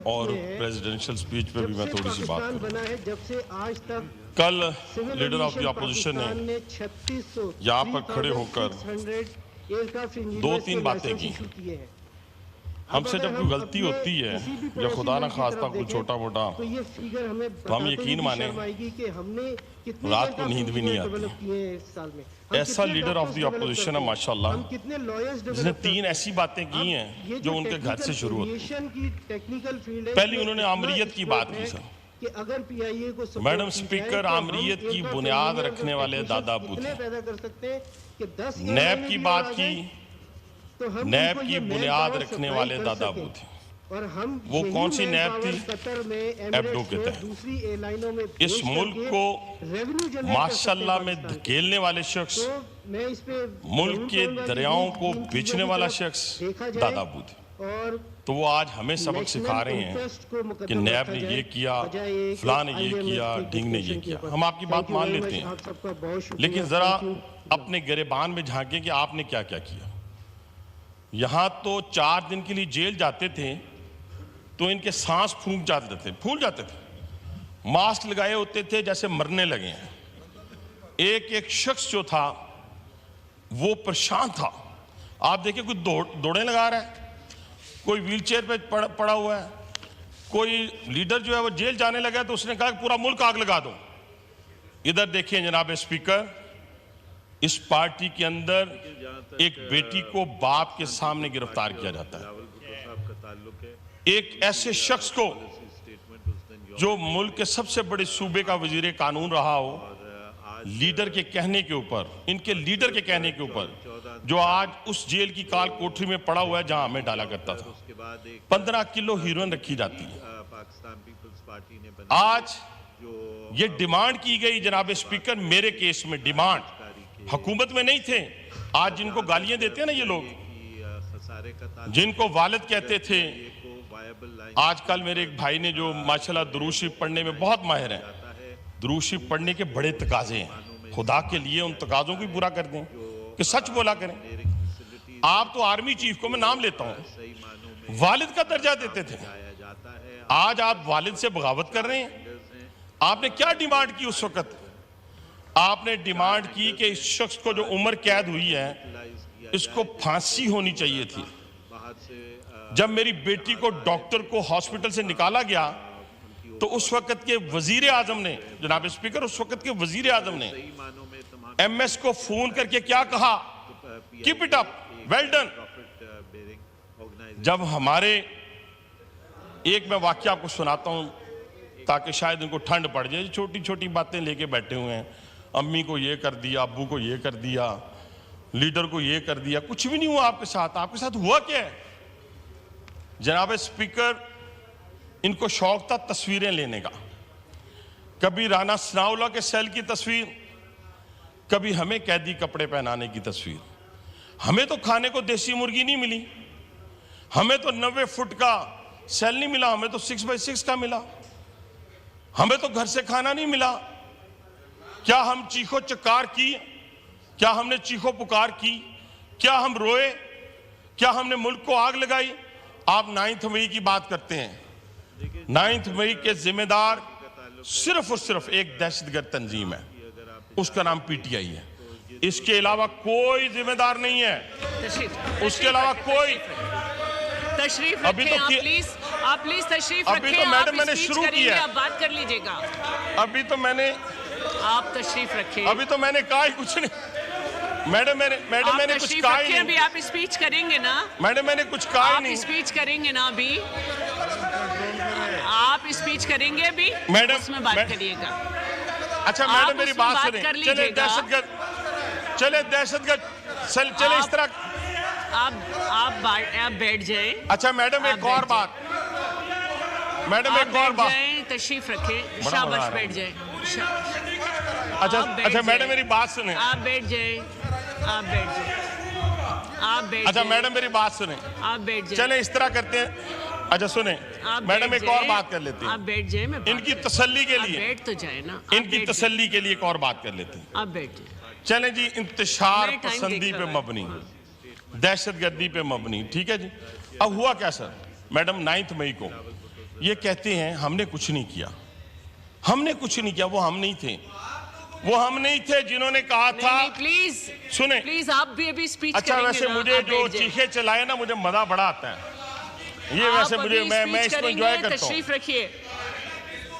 और presidential speech पे भी मैं थोड़ी सी बात करूं। बना है जब से आज तक कल लीडर ऑफ द अपोजिशन ने यहाँ पर खड़े होकर दो तीन बातें की। हमसे जब कोई गलती होती है या खुदा न खास्ता कोई छोटा मोटा तो हम यकीन माने रात को नींद भी नहीं आती। ऐसा लीडर ऑफ द अपोजिशन है माशाल्लाह जिसने तीन ऐसी बातें की हैं जो उनके घर से शुरू होती हैं। पहली उन्होंने आमरीयत की बात की सर। मैडम स्पीकर, आमरीयत की बुनियाद रखने वाले दादा अबू थे। नैब की बात की, नैब की बुनियाद रखने वाले दादा अबू थे। और हम वो कौन सी नैब थी? एबडो के तहत इस मुल्क को माशाल्लाह में धकेलने वाले शख्स, मुल्क के दरियाओं को बेचने वाला शख्स दादा अबू थे। तो वो आज हमें सबक सिखा रहे हैं कि नैब ने ये किया, फलां ने ये किया, ढिंग ने ये किया। हम आपकी बात मान लेते हैं, लेकिन जरा अपने गिरेबान में झांके कि आपने क्या क्या किया। यहां तो 4 दिन के लिए जेल जाते थे तो इनके सांस फूल जाते थे, मास्क लगाए होते थे जैसे मरने लगे हैं। एक एक शख्स जो था वो परेशान था। आप देखिए, कोई दौड़े लगा रहा है, कोई व्हीलचेयर पे पड़ा हुआ है, कोई लीडर जो है वो जेल जाने लगा तो उसने कहा पूरा मुल्क आग लगा दो। इधर देखिए जनाब स्पीकर, इस पार्टी के अंदर एक बेटी को बाप के सामने गिरफ्तार किया जाता है। एक ऐसे शख्स को जो मुल्क के सबसे बड़े सूबे का वजीर कानून रहा हो, लीडर के कहने के ऊपर, इनके लीडर के कहने के ऊपर, जो आज उस जेल की काल कोठरी में पड़ा हुआ है जहां हमें डाला करता था। 15 किलो हीरोइन रखी जाती है। आज ये डिमांड की गई जनाब स्पीकर, मेरे केस में डिमांड, हुकूमत में नहीं थे। आज जिनको गालियां देते हैं ना ये लोग, जिनको वालिद कहते थे, आजकल मेरे एक भाई ने जो माशाल्लाह दुरूद शरीफ पढ़ने में बहुत माहिर है, दुरूद शरीफ पढ़ने के बड़े तकाजे हैं। खुदा के लिए उन तकाजों को भी पूरा कर दें कि सच बोला करें। आप तो आर्मी चीफ को मैं नाम लेता हूं, वालिद का दर्जा देते थे, आज आप वालिद से बगावत कर रहे हैं। आपने क्या डिमांड की उस वक्त? आपने डिमांड की कि इस शख्स को जो उम्र कैद हुई है इसको फांसी होनी चाहिए थी। जब मेरी बेटी को डॉक्टर को हॉस्पिटल से निकाला गया तो उस वक्त के वजीर आजम ने, जनाब स्पीकर, उस वक्त के वजीर आजम ने एमएस को फोन करके क्या कहा? Keep it up, well done. जब हमारे, एक मैं वाक्य आपको सुनाता हूं ताकि शायद उनको ठंड पड़ जाए, छोटी छोटी बातें लेके बैठे हुए हैं, अम्मी को ये कर दिया, अब्बू को ये कर दिया, लीडर को ये कर दिया। कुछ भी नहीं हुआ आपके साथ। आपके साथ हुआ क्या है? जनाब स्पीकर, इनको शौक था तस्वीरें लेने का। कभी राना सनाउल्लाह के सेल की तस्वीर, कभी हमें कैदी कपड़े पहनाने की तस्वीर। हमें तो खाने को देसी मुर्गी नहीं मिली, हमें तो 90 फुट का सेल नहीं मिला, हमें तो 6x6 का मिला, हमें तो घर से खाना नहीं मिला। क्या हम चीखो चकार की? क्या हमने चीखो पुकार की? क्या हम रोए? क्या हमने मुल्क को आग लगाई? आप 9 मई की बात करते हैं। 9 मई के जिम्मेदार सिर्फ और सिर्फ एक दहशतगर्द तंजीम है, उसका नाम पीटीआई है। इसके अलावा कोई जिम्मेदार नहीं है, उसके अलावा कोई। तशरीफ अभी तो आप प्लीज तशरीफ अभी रखें। तो मैडम मैंने शुरू किया, आप बात कर लीजिएगा। अभी तो मैंने, आप तशरीफ रखें। अभी तो मैंने कहा ही कुछ नहीं। मैडम मैंने कुछ कहा ही नहीं। अभी आप स्पीच करेंगे ना? मैडम मैंने कुछ कहा ही नहीं। आप स्पीच करेंगे ना? अभी आप स्पीच करेंगे अभी? मैडम उसमें बात करिएगा। अच्छा मैडम मेरी बात सुने। चले दहशतगर्द, चले दहशतगर्द, चले इस तरह। आप बैठ जाएं। अच्छा मैडम एक और बात, मैडम एक और बात, तशरीफ रखें। शाबाश, बैठ जाएं। अच्छा मैडम मेरी बात सुने। आप बैठ जाएं, आप बैठ जाएं, आप बैठ। अच्छा मैडम मेरी बात सुने, आप बैठ जाएं। चले इस तरह करते हैं। अच्छा सुने मैडम, एक और बात कर लेते हैं। आप बैठ जाएं, मैं इनकी तसल्ली के लिए, बैठ तो जाए ना, इनकी तसल्ली के लिए एक और बात कर लेते हैं। आप बैठ जाएं। चले जी, इंतशार पसंदी पे मबनी, दहशतगर्दी पे मबनी, ठीक है जी। अब हुआ क्या सर? मैडम 9 मई को ये कहते हैं हमने कुछ नहीं किया, हमने कुछ नहीं किया। वो हम नहीं थे, वो हम नहीं थे जिन्होंने कहा था। प्लीज सुने, प्लीज आप भी अभी स्पीच अच्छा वैसे मुझे जो चीखे चलाए ना, मुझे मजा बड़ा आता है ये। वैसे मुझे मैं इसको एंजॉय करता हूँ, तशरीफ रखिए।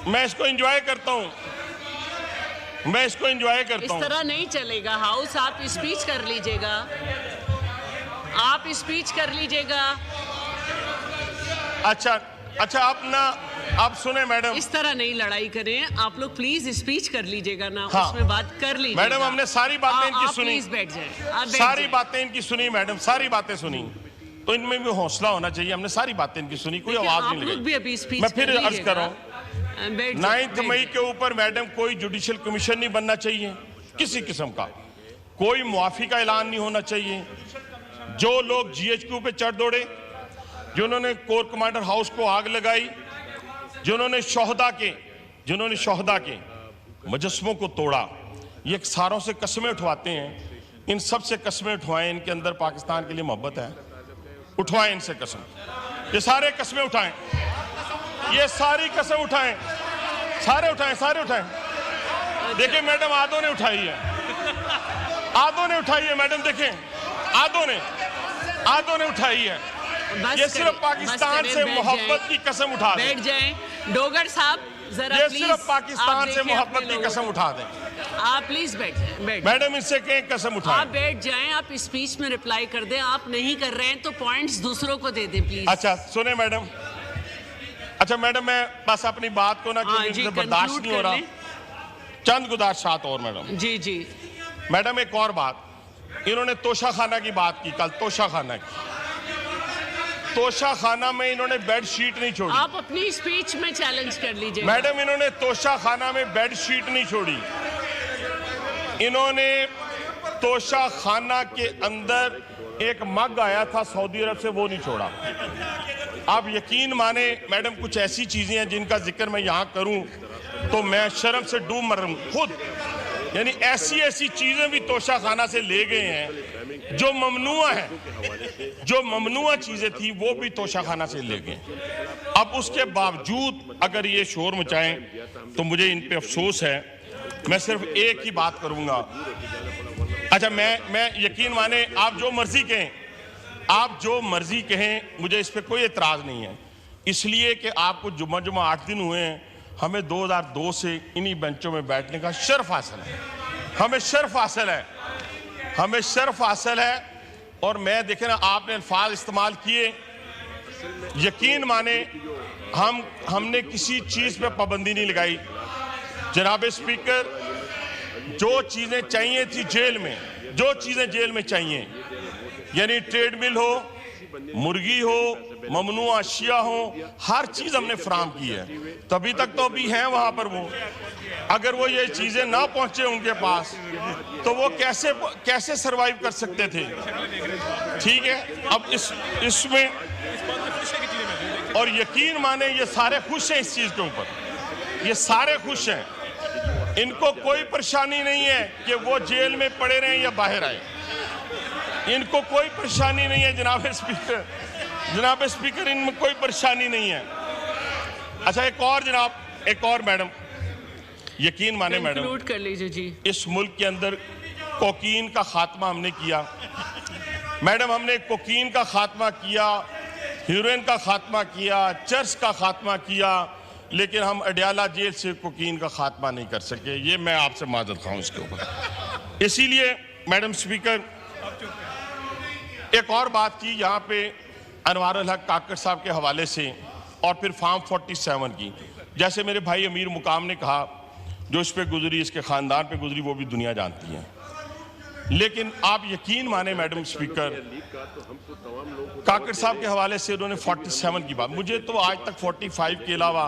मैं इसको एंजॉय करता हूँ, मैं इसको एंजॉय करता हूँ। इस तरह नहीं चलेगा हाउस। आप स्पीच कर लीजिएगा, आप स्पीच कर लीजिएगा। अच्छा अच्छा, आप ना, आप सुने मैडम, इस तरह नहीं लड़ाई करें आप लोग। प्लीज स्पीच कर लीजिएगा ना। हाँ, उसमें बात कर लीजिएगा। मैडम हमने सारी बातें इनकी सुनी। प्लीज बैठ जाए, सारी बातें इनकी सुनी मैडम, सारी बातें सुनी। तो इनमें भी हौसला होना चाहिए। हमने सारी बातें इनकी सुनी, कोई आवाज नहीं लगाई। मैं फिर अर्ज कर रहा हूँ, 9 मई के ऊपर मैडम कोई जुडिशियल कमीशन नहीं बनना चाहिए किसी किस्म का, कोई मुआफी का ऐलान नहीं होना चाहिए। जो लोग GHQ पे चढ़ दौड़े, जिन्होंने कोर कमांडर हाउस को आग लगाई, जिन्होंने शोहदा के मुजस्समों को तोड़ा, ये सारों से कस्में उठवाते हैं। इन सब से कस्में उठवाएं। इनके अंदर पाकिस्तान के लिए मोहब्बत है, उठवाएं इनसे कसम। ये सारे कस्में उठाएं, ये सारी कसम उठाएं, सारे उठाएं, सारे उठाएं। देखिए मैडम, आधों ने उठाई है, आधों ने उठाई है मैडम, देखें आधों ने उठाई है। ये सिर्फ पाकिस्तान से मोहब्बत की कसम उठा दें। बैठ जाएं डोगर साहब जरा, ये सिर्फ पाकिस्तान से मोहब्बत की कसम उठा दें। आप प्लीज बैठ जाएं। मैडम इससे कहें कसम उठाएं। आप बैठ जाएं, आप स्पीच में रिप्लाई कर दें। आप नहीं कर रहे हैं तो पॉइंट्स दूसरों को दे दें प्लीज। अच्छा सुने मैडम, अच्छा मैडम मैं बस अपनी बात को ना, क्योंकि बर्दाश्त नहीं हो रहा, चंद गुजारिशात और मैडम। जी जी मैडम एक और बात, इन्होंने तोशा खाना की बात की कल, तोशा खाना की। तोशा खाना में इन्होंने बेड शीट नहीं छोड़ी। आप अपनी स्पीच में चैलेंज कर लीजिए। मैडम इन्होंने तोशा खाना में बेड शीट नहीं छोड़ी, इन्होंने तोशा खाना के अंदर एक मग आया था सऊदी अरब से, वो नहीं छोड़ा। आप यकीन माने मैडम, कुछ ऐसी चीजें हैं जिनका जिक्र मैं यहाँ करूं तो मैं शर्म से डूब मरूं खुद। यानी ऐसी ऐसी चीजें भी तोशा खाना से ले गए हैं जो ममनुआ है, जो ममनुआ चीजें थी वो भी तोशा खाना से ले गए। अब उसके बावजूद अगर ये शोर मचाएं तो मुझे इन पे अफसोस है। मैं सिर्फ एक ही बात करूंगा। अच्छा मैं यकीन माने, आप जो मर्जी कहें, आप जो मर्जी कहें, मुझे इस पे कोई एतराज नहीं है। इसलिए कि आपको जुम्मा 8 दिन हुए हैं, हमें 2002 से इन्हीं बेंचों में बैठने का शर्फ हासिल है। हमें शर्फ हासिल है, हमें शर्फ हासिल है। और मैं देखे ना, आपने अल्फाज इस्तेमाल किए, यकीन माने हमने किसी चीज पे पाबंदी नहीं लगाई। जनाब स्पीकर, जो चीजें चाहिए थी जेल में, जो चीजें जेल में चाहिए, यानी ट्रेडमिल हो, मुर्गी हो, ममनुआ अशिया हो, हर चीज हमने फराम की है। तभी तक तो अभी हैं वहां पर वो। अगर वो ये चीजें ना पहुंचे उनके पास तो वो कैसे सरवाइव कर सकते थे। ठीक है, अब इसमें और यकीन माने ये सारे खुश हैं इस चीज के ऊपर, ये सारे खुश हैं। इनको कोई परेशानी नहीं है कि वो जेल में पड़े रहें या बाहर आए, इनको कोई परेशानी नहीं है। जनाब स्पीकर इनमें कोई परेशानी नहीं है। अच्छा एक और जनाब, एक और मैडम, यकीन माने मैडम, कंक्लूड कर लीजिए जी। इस मुल्क के अंदर कोकीन का खात्मा हमने किया मैडम, हमने कोकीन का खात्मा किया, हीरोइन का खात्मा किया, चर्च का खात्मा किया, लेकिन हम अडयाला जेल से कोकीन का खात्मा नहीं कर सके। ये मैं आपसे माजरत खाऊं इसके ऊपर। इसीलिए मैडम स्पीकर एक और बात की यहाँ पे अनवारुल हक काकर साहब के हवाले से, और फिर फार्म 47 की। जैसे मेरे भाई अमीर मुकाम ने कहा, जो इस पे गुजरी, इसके ख़ानदान पे गुजरी, वो भी दुनिया जानती है। लेकिन आप यकीन माने मैडम स्पीकर, काकर साहब के हवाले से उन्होंने 47 की बात, मुझे तो आज तक 45 के अलावा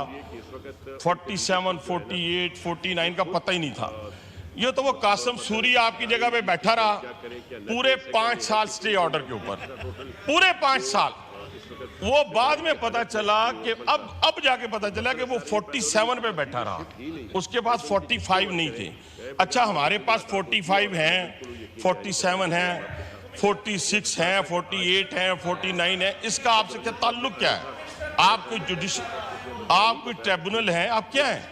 47, 48, 49 का पता ही नहीं था। ये तो वो कासम सूरी आपकी जगह पे बैठा रहा पूरे 5 साल स्टे ऑर्डर के ऊपर, पूरे 5 साल। वो बाद में पता चला कि अब जाके पता चला कि वो 47 पे बैठा रहा, उसके पास 45 नहीं थे। अच्छा हमारे पास 45 हैं, 47 हैं, 46 हैं, 48 हैं, 49 हैं, इसका आपसे क्या ताल्लुक क्या है? आप कोई आप कोई ट्रिब्यूनल हैं? आप क्या हैं?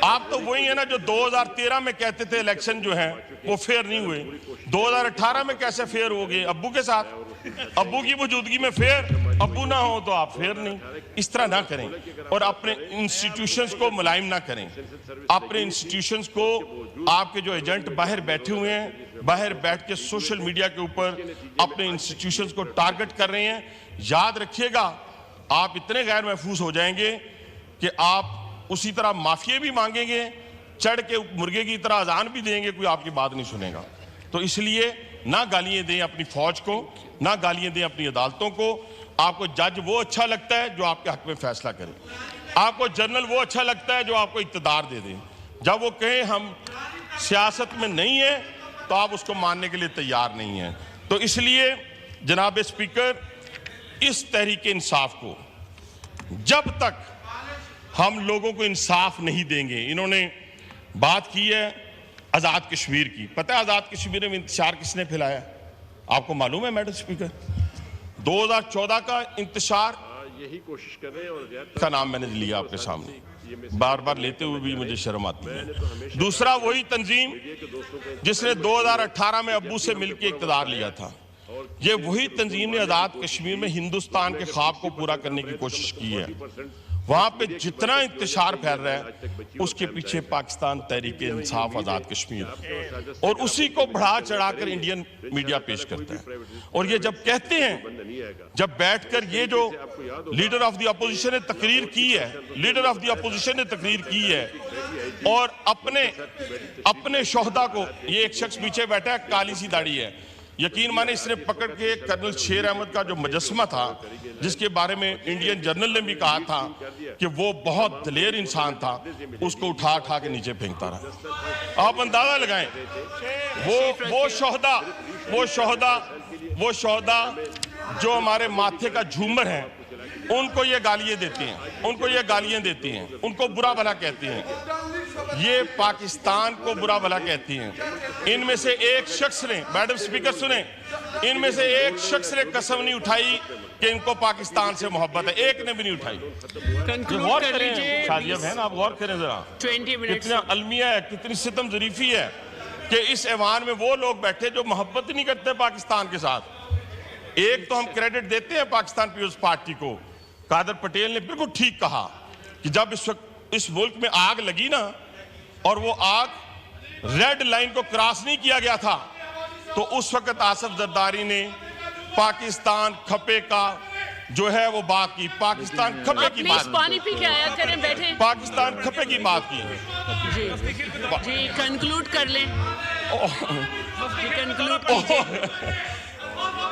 आप तो वही है ना जो 2013 में कहते थे इलेक्शन जो है वो फेयर नहीं हुए। 2018 में कैसे फेयर हो गए? अब्बू के साथ, अब्बू की मौजूदगी में फेयर, अब्बू ना हो तो आप फेयर नहीं। इस तरह ना करें और अपने इंस्टीट्यूशंस को मुलायम ना करें। अपने इंस्टीट्यूशंस को, आपके जो एजेंट बाहर बैठे हुए हैं, बाहर बैठ के सोशल मीडिया के ऊपर अपने इंस्टीट्यूशंस को टारगेट कर रहे हैं, याद रखिएगा आप इतने गैर महफूज हो जाएंगे कि आप उसी तरह माफिया भी मांगेंगे, चढ़ के मुर्गे की तरह अजान भी देंगे, कोई आपकी बात नहीं सुनेगा। तो इसलिए ना गालियां दें अपनी फौज को, ना गालियां दें अपनी अदालतों को। आपको जज वो अच्छा लगता है जो आपके हक में फैसला करे, आपको जनरल वो अच्छा लगता है जो आपको इक़्तिदार दे दे। जब वो कहें हम सियासत में नहीं है तो आप उसको मानने के लिए तैयार नहीं हैं। तो इसलिए जनाब स्पीकर, इस तहरीक इंसाफ को जब तक हम लोगों को इंसाफ नहीं देंगे, इन्होंने बात की है आज़ाद कश्मीर की। पता है आज़ाद कश्मीर में इंतशार किसने फैलाया? आपको मालूम है मैडम स्पीकर? 2014 का इंतशार, यही कोशिश कर रहे हैं और का नाम मैंने लिया आपके सामने, बार बार लेते हुए भी मुझे शर्म आती है। दूसरा वही तंजीम जिसने 2018 में अब्बू से मिलकर इक़्तिदार लिया था, ये वही तंजीम ने आज़ाद कश्मीर में हिंदुस्तान के ख्वाब को पूरा करने की कोशिश की है। वहां पे जितना इंतशार फैल रहा है उसके पीछे पाकिस्तान तहरीक इंसाफ आज़ाद कश्मीर, और उसी को बढ़ा चढ़ाकर इंडियन मीडिया पेश करता है। और ये जब कहते हैं, जब बैठकर ये जो लीडर ऑफ द अपोजिशन ने तकरीर की है, लीडर ऑफ द अपोजिशन ने तकरीर की है और अपने शोहदा को, ये एक शख्स पीछे बैठा है, काली सी दाढ़ी है, यकीन माने इसने पकड़ के कर्नल शेर अहमद का जो मुजस्समा था, जिसके बारे में इंडियन जर्नल ने भी कहा था कि वो बहुत दलेर इंसान था, उसको उठा उठा के नीचे फेंकता रहा। आप अंदाजा लगाएं, वो शोहदा जो हमारे माथे का झूमर है, उनको ये गालियां देते हैं, उनको बुरा भला कहते हैं, ये पाकिस्तान को बुरा भला कहती हैं। इनमें से एक शख्स ने, मैडम स्पीकर सुने, इनमें से एक शख्स ने कसम नहीं उठाई कि इनको पाकिस्तान से मोहब्बत है, एक ने भी नहीं उठाई। गौर करें शादिया बहन, आप गौर करें जरा, कितना अलमिया है, कितनी सितम ज़रीफी है कि इस ऐवान में वो लोग बैठे जो मोहब्बत नहीं करते पाकिस्तान के साथ। एक तो हम क्रेडिट देते हैं पाकिस्तान पीपुल्स पार्टी को, कादर पटेल ने बिल्कुल ठीक कहा कि जब इस वक्त इस मुल्क में आग लगी ना, और वो आग रेड लाइन को क्रॉस नहीं किया गया था, तो उस वक्त आसिफ जरदारी ने पाकिस्तान खपे का जो है वो बात की, पाकिस्तान खपे की बात, पानी पी के आया करें, बैठे, पाकिस्तान खपे की बात की। जी कंक्लूड कर लें, कंक्लूड कीजिए।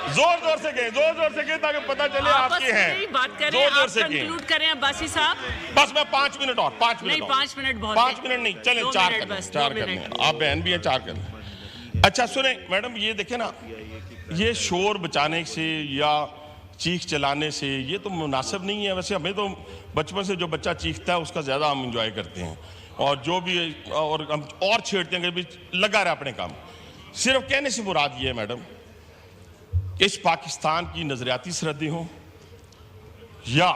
जोर से कहें ताकि पता चले आपके हैं। बात करें, आप कंक्लूड करें अब्बासी साहब। बस मैं 5 मिनट और, 5 मिनट नहीं, 5 मिनट बहुत, 5 मिनट नहीं, चलें 4 करने, आप बहन भी हैं, 4 करने। अच्छा सुने मैडम, ये देखें ना, ये शोर बचाने से या चीख चलाने से ये तो मुनासिब नहीं है। वैसे हमें तो बचपन से जो बच्चा चीखता है उसका ज़्यादा हम इंजॉय करते हैं, और जो भी और हम और छेड़ते हैं कि लगा रहा अपने काम। सिर्फ कहने से मुराद ये है मैडम, इस पाकिस्तान की नजरियाती सरहदें हों या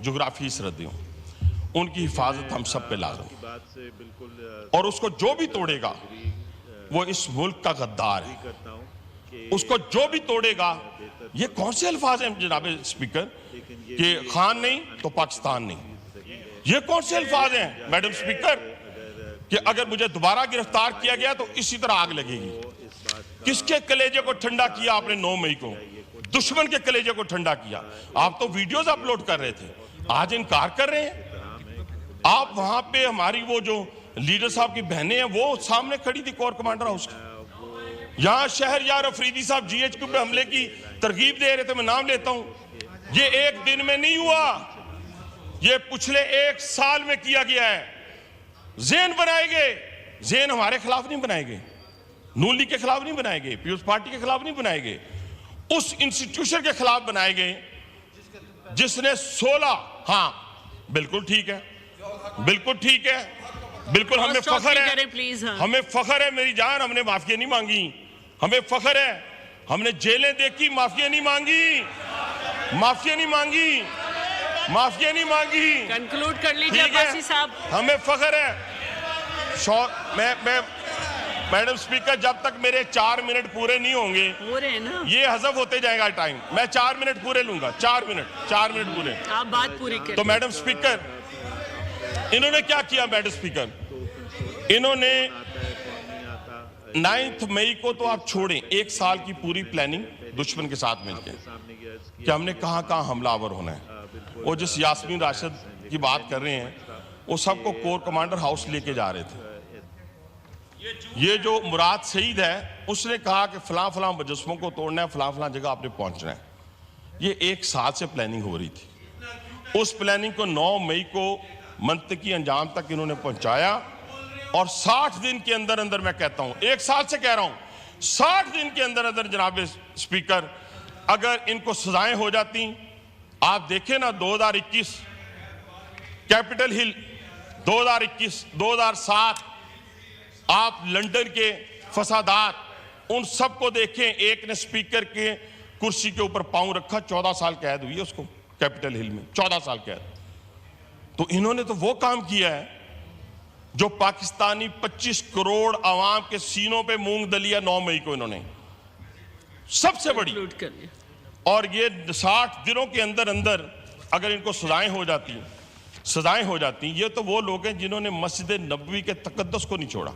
जोग्राफी सरहदें हों, उनकी हिफाजत हम सब पे लाज़िम, और उसको जो भी तोड़ेगा वो इस मुल्क का गद्दार है। उसको जो भी तोड़ेगा, ये कौन से अल्फाज हैं जनाब स्पीकर कि खान नहीं तो पाकिस्तान नहीं, ये कौन से अल्फाज हैं मैडम स्पीकर कि अगर मुझे दोबारा गिरफ्तार किया गया तो इसी तरह आग लगेगी। किसके कलेजे को ठंडा किया आपने 9 मई को? दुश्मन के कलेजे को ठंडा किया। आप तो वीडियोस अपलोड कर रहे थे, आज इनकार कर रहे हैं। आप वहां पे हमारी वो जो लीडर साहब की बहनें हैं वो सामने खड़ी थी कोर कमांडर हाउस की। यहां शहरयार अफरीदी साहब GHQ पे हमले की तरगीब दे रहे थे, मैं नाम लेता हूं। ये एक दिन में नहीं हुआ, ये पिछले 1 साल में किया गया है। ज़हन बनाएंगे, ज़हन हमारे खिलाफ नहीं बनाएंगे, नून लीग के खिलाफ नहीं बनाएंगे, पीपुल्स पार्टी के खिलाफ नहीं बनाएंगे, उस इंस्टीट्यूशन के खिलाफ बनाएंगे जिसने 16, हाँ बिल्कुल ठीक है, बिल्कुल ठीक है, बिल्कुल हमें फख्र है, हमें फख्र है मेरी जान, हमने माफिया नहीं मांगी, हमें फख्र है, हमने जेलें देखी, माफिया नहीं मांगी, माफिया नहीं मांगी। माफिया नहीं मांगी। कंक्लूड कर लीजिए ठीक है, अब्बासी साहब। हमें फख्र है। मैं मैडम स्पीकर, जब तक मेरे 4 मिनट पूरे नहीं होंगे, पूरे हैं ना, ये हज़फ होते जाएगा टाइम। मैं 4 मिनट पूरे लूंगा, 4 मिनट पूरे। आप बात पूरी करें। तो मैडम स्पीकर, इन्होंने क्या किया? मैडम स्पीकर, इन्होंने 9 मई को तो आप छोड़ें, 1 साल की पूरी प्लानिंग दुश्मन के साथ मिलकर कि हमने कहां कहां हमलावर होना है। वो जिस यास्मीन राशिद की बात कर रहे हैं, वो सबको कोर कमांडर हाउस लेके जा रहे थे। ये जो मुराद सईद है, उसने कहा कि फलां फलां मुजस्समों को तोड़ना है, फलां फलां जगह आपने पहुंचना है। ये 1 साल से प्लानिंग हो रही थी। उस प्लानिंग को 9 मई को मंतकी अंजाम तक इन्होंने पहुंचाया और 60 दिन के अंदर अंदर, मैं कहता हूं 1 साल से कह रहा हूं, 60 दिन के अंदर अंदर जनाब स्पीकर, अगर इनको सजाएं हो जाती। आप देखें ना, 2021 कैपिटल हिल, 2021 2007 आप लंदन के फसादात, उन सबको देखें। एक ने स्पीकर के कुर्सी के ऊपर पांव रखा, 14 साल कैद हुई है उसको कैपिटल हिल में, 14 साल कैद। तो इन्होंने तो वो काम किया है जो पाकिस्तानी 25 करोड़ आवाम के सीनों पे मूंग दलिया 9 मई को इन्होंने सबसे बड़ी। और ये 60 दिनों के अंदर अंदर अगर इनको सजाएं हो जाती, ये तो वो लोग हैं जिन्होंने मस्जिद नबवी के तकद्दस को नहीं छोड़ा,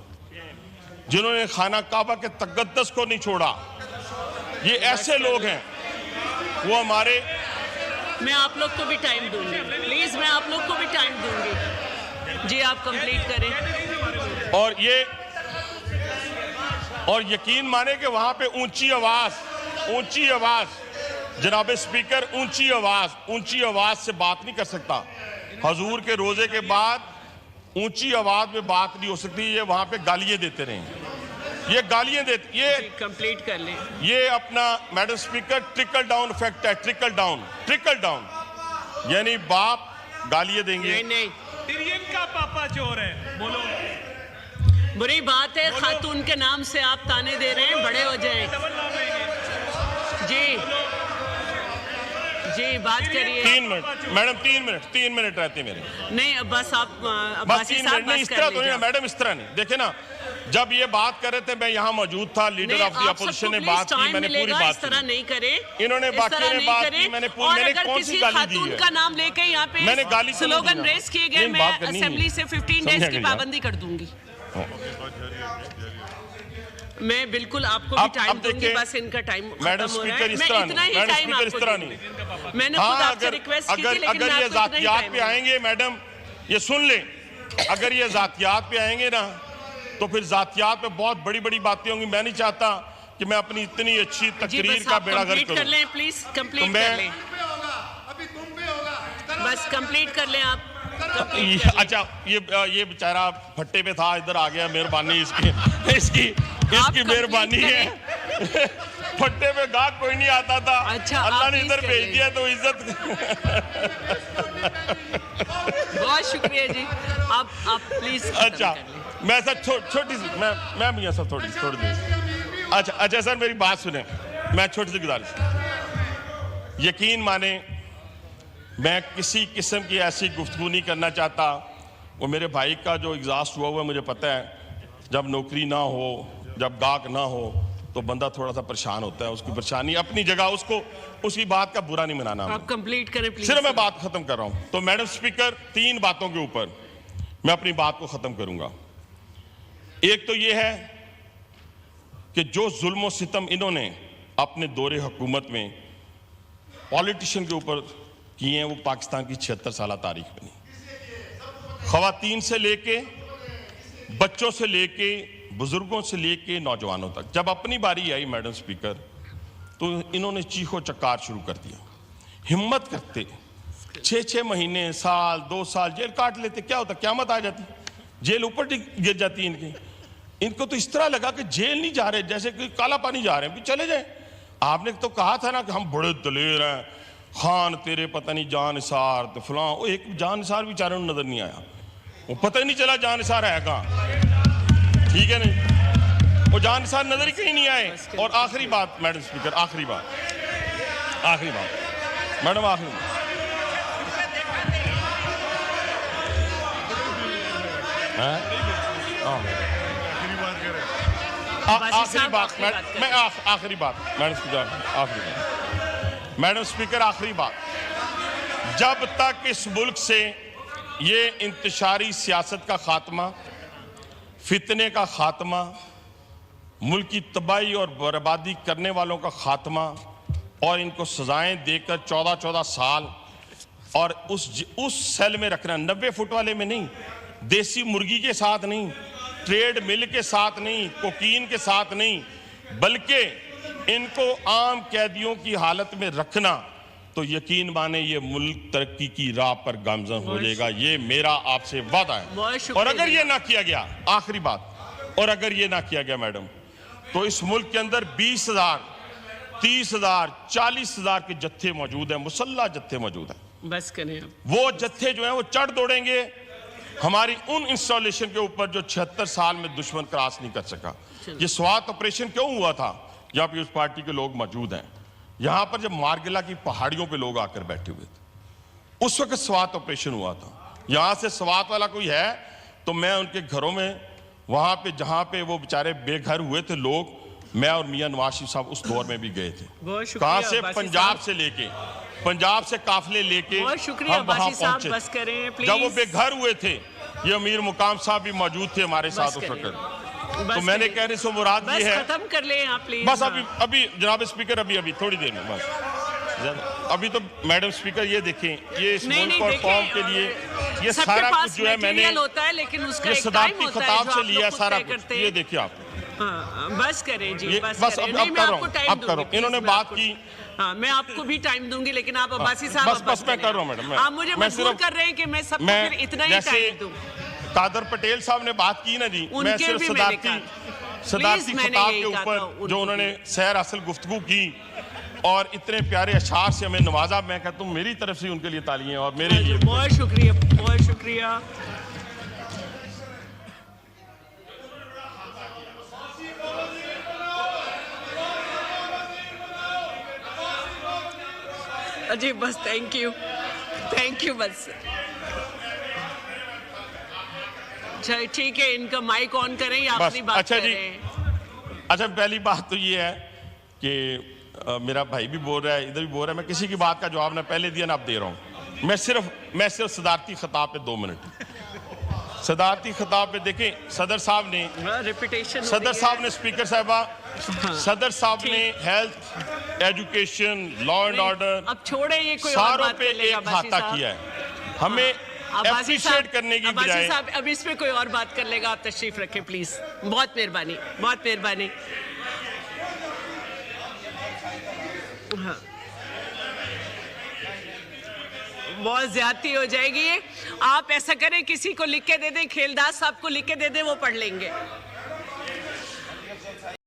जिन्होंने खाना काबा के तकद्दस को नहीं छोड़ा। ये ऐसे लोग हैं, वो हमारे। मैं आप लोग को भी टाइम दूंगी, प्लीज, मैं आप लोग को भी टाइम दूंगी जी, आप कंप्लीट करें। और यकीन माने कि वहां पे ऊंची आवाज जनाब स्पीकर, ऊंची आवाज से बात नहीं कर सकता। हजूर के रोजे के बाद ऊंची आवाज में बात नहीं हो सकती। ये वहां पे गालियां देते रहे, ये गालियां देते, ये कंप्लीट कर लें। ये अपना madam speaker trickle down effect है, ट्रिकल डाउन, यानी बाप गालियां देंगे। नहीं, तिरियन का पापा चोर है, बोलो। बुरी बात है, खातून के नाम से आप ताने दे रहे हैं, बड़े हो जाएं। जी बात करिए। 3 मिनट मैडम, 3 मिनट रहते मेरे। नहीं बस आप बस 3 मिनट नहीं, इस तरह तो नहीं मैडम, इस तरह नहीं। देखे ना, जब ये बात कर रहे थे मैं यहाँ मौजूद था, लीडर ऑफ द अपोजिशन ने बात की, मैंने पूरी बात इस तरह नहीं करे, इन्होंने बाकी ने बात की, मैंने कौन सी गाली दी है? का नाम लेके यहाँ पे मैंने गाली स्लोगन रेस किए गए, मैं असेंबली से 15 डेज की पाबंदी कर दूंगी। मैं बिल्कुल आपको भी टाइम दूंगी, बस इनका टाइम मैडम स्पीकर इस तरह नहीं, मैंने खुद आपसे रिक्वेस्ट की थी, लेकिन अगर ये जातियात पे आएंगे मैडम, ये सुन ले, अगर ये जातियात पे आएंगे ना, तो फिर जातियात पे बहुत बड़ी बड़ी बातें होंगी। मैं नहीं चाहता कि मैं अपनी इतनी अच्छी तकरीर का बेड़ा गर्क करूं। कर लें प्लीज, कंप्लीट कर लें, बस कंप्लीट कर लें आप। अच्छा, ये बेचारा फट्टे पे था, इधर आ गया, मेहरबानी इसकी मेहरबानी है। फट्टे पे गाहक कोई नहीं आता था, अच्छा, अल्लाह ने इधर भेज दिया तो इज्जत। बहुत शुक्रिया जी, आप प्लीज। अच्छा, मैं सर छोटी सी मैं भी सर थोड़ी सी। अच्छा सर, मेरी बात सुने, मैं छोटी सी गुजारिश, यकीन माने मैं किसी किस्म की ऐसी गुफ्तगू नहीं करना चाहता। वो मेरे भाई का जो एग्जॉस्ट हुआ मुझे पता है, जब नौकरी ना हो, जब गाहक ना हो, तो बंदा थोड़ा सा परेशान होता है। उसकी परेशानी अपनी जगह, उसको उसकी बात का बुरा नहीं मनाना। आप कंप्लीट करें प्लीज। सिर्फ मैं बात खत्म कर रहा हूं। तो मैडम स्पीकर, 3 बातों के ऊपर मैं अपनी बात को खत्म करूंगा। एक तो ये है कि जो जुल्म और सितम इन्होंने अपने दौरे हुकूमत में पॉलिटिशियन के ऊपर किए हैं, वो पाकिस्तान की 76 साल तारीख बनी। खवातीन से लेके, बच्चों से लेके, बुजुर्गों से लेके नौजवानों तक, जब अपनी बारी आई मैडम स्पीकर, तो इन्होंने चीखो चक्कार शुरू कर दिया। हिम्मत करते 6-6 महीने, साल, 2 साल जेल काट लेते, क्या होता, क़यामत आ जाती, जेल ऊपर गिर जाती इनको तो इस तरह लगा कि जेल नहीं जा रहे, जैसे कि काला पानी जा रहे हैं, भी चले जाए। आपने तो कहा था ना कि हम बड़े दलेर हैं, खान तेरे पता नहीं जान निसार तो फलां। वो एक जान निसार भी चारों नजर नहीं आया, वो पता ही नहीं चला जान निसार है कहाँ। ठीक है नहीं, वो जान निसार नजर ही कहीं नहीं आए। और आखिरी बात मैडम स्पीकर, आखिरी बात मैडम, आखिरी आखिरी बात मैं आखिरी बात मैडम स्पीकर आखिरी बात, जब तक इस मुल्क से ये इंतशारी सियासत का खात्मा, फितने का खात्मा, मुल्क की तबाही और बर्बादी करने वालों का खात्मा और इनको सजाएं देकर 14-14 साल और उस सेल में रखना, 90 फुट वाले में नहीं, देसी मुर्गी के साथ नहीं, ट्रेड मिल के साथ नहीं, कोकीन के साथ नहीं, बल्कि इनको आम कैदियों की हालत में रखना, तो यकीन माने ये मुल्क तरक्की की राह पर गामजन हो जाएगा। ये मेरा आपसे वादा है। और अगर ये ना किया गया, आखिरी बात, और अगर ये ना किया गया मैडम, तो इस मुल्क के अंदर 20,000, 30,000, 40,000 के जत्थे मौजूद हैं, मुसल्ला जत्थे मौजूद हैं। बस करें अब। वो जत्थे जो हैं वो चढ़ दौड़ेंगे हमारी उन इंस्टॉलेशन के ऊपर जो 76 साल में दुश्मन क्रॉस नहीं कर सका। ये स्वात ऑपरेशन क्यों हुआ था? यहाँ पे उस पार्टी के लोग मौजूद हैं। यहाँ पर जब मारगिला की पहाड़ियों पे लोग आकर बैठे हुए थे, उस वक्त स्वात ऑपरेशन हुआ था। यहाँ से स्वात वाला कोई है तो मैं उनके घरों में, वहां पे जहां पे वो बेचारे बेघर हुए थे लोग, मैं और मियां नवाज शरीफ साहब उस दौर में भी गए थे। कहां से? पंजाब से लेके, पंजाब से काफिले लेके हम वहां पहुंचे। बस करें प्लीज। जब वो बेघर हुए थे, ये अमीर मुकाम साहब भी मौजूद थे हमारे साथ उस वक्त। तो मैंने कहने से मुराद ये है, खत्म कर ले आप प्लीज। बस अभी जनाब स्पीकर, अभी थोड़ी देर में, बस अभी तो मैडम स्पीकर ये देखें, ये इस मुल्क और कौम के लिए ये सारा कुछ जो है मैंने होता है, लेकिन उसका ये एक सदाकती टाइम होता है खिताब जो से आप लिया लोग सारा तय कुछ। करते हैं। ये देखिए आप, बस करें जी, बस करें। अब नहीं, मैं कर रहा आपको हूँ, टाइम अब कर रहा हूँ। दूंगी, इन्होंने प्लीज, मैं बात आपको- की, हाँ, मैं आपको भी टाइम दूंगी, लेकिन आप अब्बासी साहब बस मैं कर रहा हूँ मैडम। आप मुझे मजबूर कर रहे हैं कि मैं सबको फिर इतना ही टाइम दूं। कादर पटेल साहब ने बात की ना जी, मैं उनके सिर्फ भी मैंने सदारती मैंने खिताब यही के कहा था ऊपर जो उन्होंने सैर असल गुफ्तगू की और इतने प्यारे अशार से हमें नवाजा, मैं कहता हूँ मेरी तरफ से उनके लिए तालियां और मेरे लिए बहुत शुक्रिया, बहुत शुक्रिया। अजी बस थैंक यू बस। अच्छा ठीक है, इनका माइक ऑन करें या अपनी बात अच्छा जी, करें? अच्छा पहली बात तो ये है कि मेरा भाई भी बोल रहा है, इधर भी बोल रहा है, मैं किसी की बात का जवाब ना पहले दिया ना अब दे रहा हूँ। मैं सिर्फ सदारती खिताब पे 2 मिनट। सदारती खिताब पे देखें, सदर साहब ने स्पीकर साहबा, सदर साहब ने health, education, law and order, अब छोड़े ये कोई और सारों बात पे कर लेगा एक खाता किया है। हमें एप्रिशिएट करने की बजाय अब इस पे कोई और बात कर लेगा। आप तशरीफ रखें प्लीज, बहुत मेहरबानी, बहुत मेहरबानी। हाँ, बहुत ज्यादती हो जाएगी। आप ऐसा करें, किसी को लिख के दे दें, खेलदास साहब को लिख के दे दें, वो पढ़ लेंगे।